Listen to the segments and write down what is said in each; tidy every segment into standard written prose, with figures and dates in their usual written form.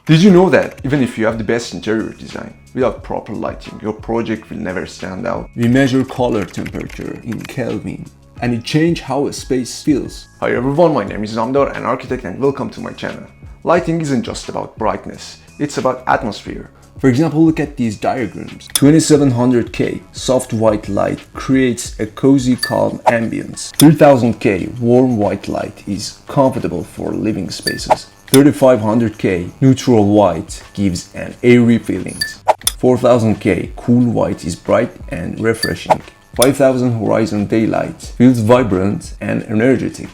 Did you know that even if you have the best interior design, without proper lighting, your project will never stand out? We measure color temperature in Kelvin, and it changes how a space feels. Hi everyone, my name is Namdar, an architect, and welcome to my channel. Lighting isn't just about brightness, it's about atmosphere. For example, look at these diagrams. 2700K soft white light creates a cozy, calm ambience. 3000K warm white light is comfortable for living spaces. 3500K neutral white gives an airy feeling. 4000K cool white is bright and refreshing. 5000 horizon daylight feels vibrant and energetic.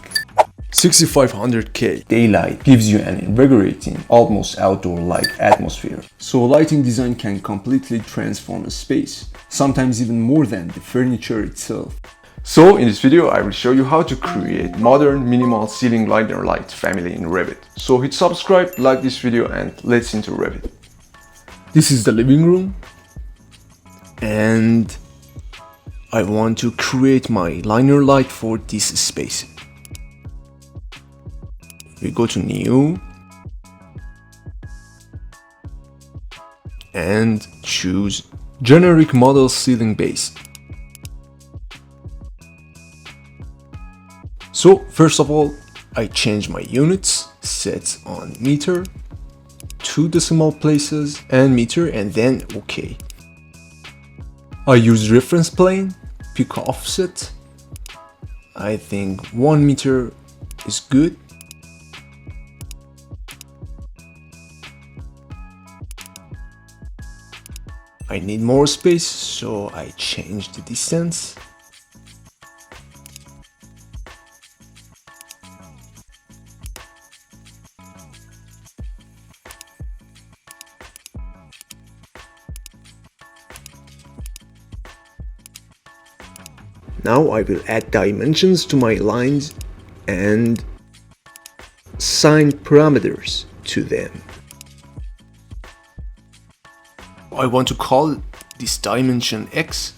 6500K daylight gives you an invigorating, almost outdoor-like atmosphere. So lighting design can completely transform a space, sometimes even more than the furniture itself. So in this video I will show you how to create modern minimal ceiling liner light family in Revit. So hit subscribe, like this video, and let's into Revit. This is the living room, and I want to create my liner light for this space. We go to new and choose generic model ceiling base. So first of all, I change my units, set on meter, 2 decimal places and meter, and then OK. I use reference plane, pick offset. I think 1 meter is good. I need more space, so I change the distance. Now I will add dimensions to my lines and assign parameters to them. I want to call this dimension X.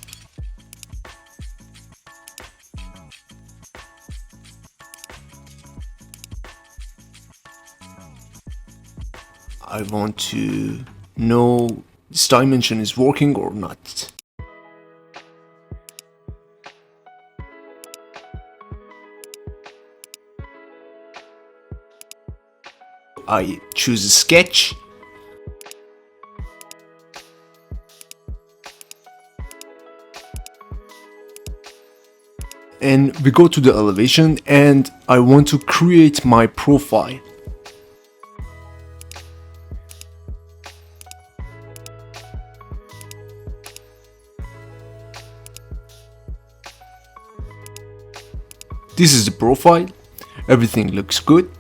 I want to know this dimension is working or not. I choose a sketch. And we go to the elevation, and I want to create my profile. This is the profile. Everything looks good.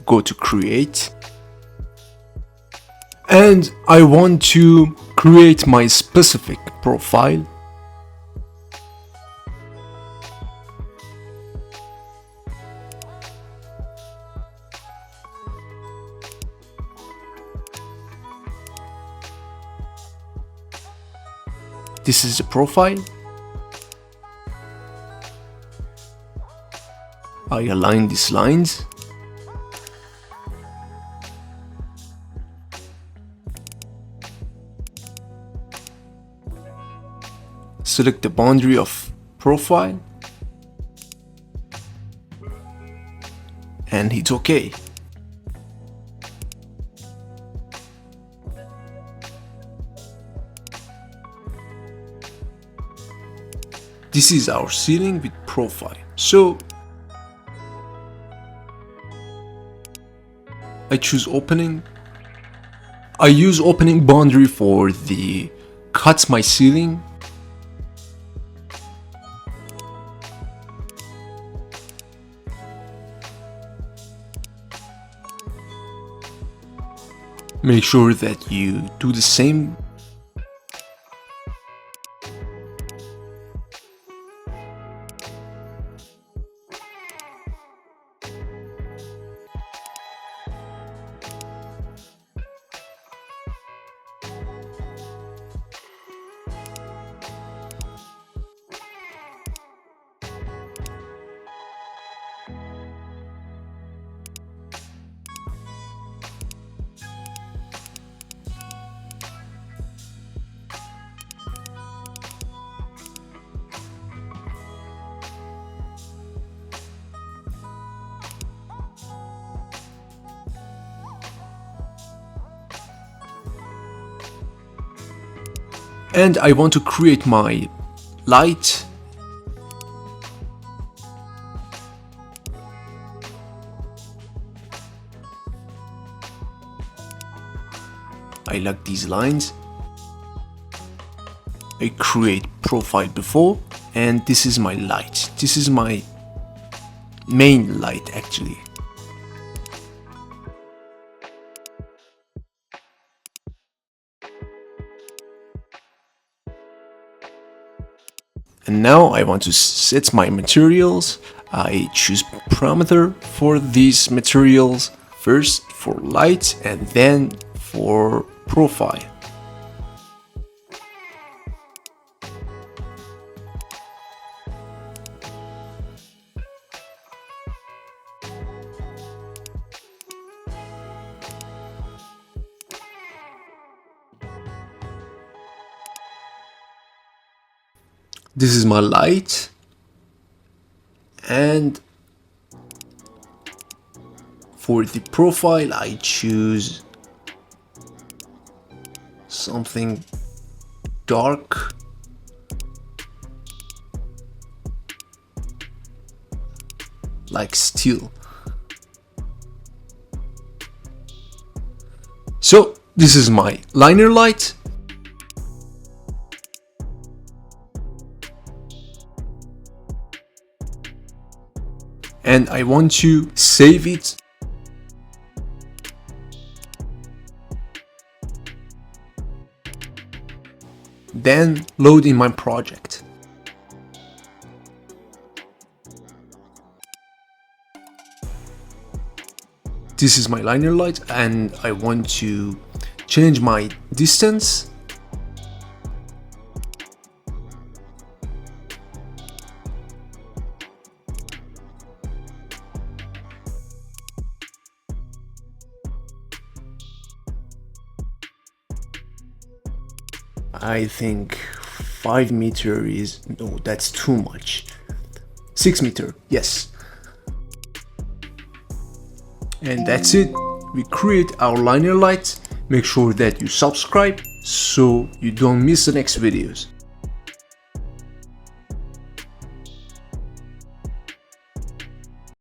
Go to create. And I want to create my specific profile. This is the profile. I align these lines. Select the boundary of profile and hit OK. This is our ceiling with profile. So I choose opening. I use opening boundary for the cuts my ceiling. Make sure that you do the same. And I want to create my light. I like these lines. I create profile before, and this is my light. This is my main light actually. And now I want to set my materials. I choose parameter for these materials, first for light and then for profile. This is my light, and for the profile I choose something dark, like steel. So this is my liner light. And I want to save it. Then load in my project. This is my liner light, and I want to change my distance. I think 5 meters is, no, that's too much. 6 meters, yes. And that's it. We create our liner light. Make sure that you subscribe so you don't miss the next videos.